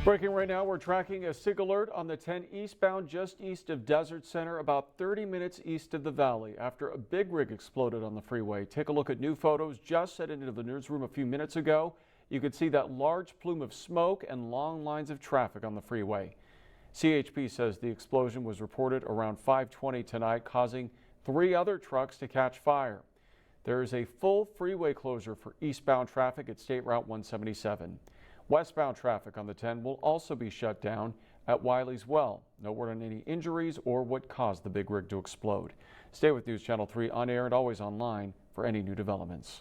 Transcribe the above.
Breaking right now, we're tracking a SIG alert on the 10 eastbound just east of Desert Center, about 30 minutes east of the valley after a big rig exploded on the freeway. Take a look at new photos just sent into the newsroom a few minutes ago. You could see that large plume of smoke and long lines of traffic on the freeway. CHP says the explosion was reported around 5:20 tonight, causing 3 other trucks to catch fire. There is a full freeway closure for eastbound traffic at State Route 177. Westbound traffic on the 10 will also be shut down at Wiley's Well. No word on any injuries or what caused the big rig to explode. Stay with News Channel 3 on air and always online for any new developments.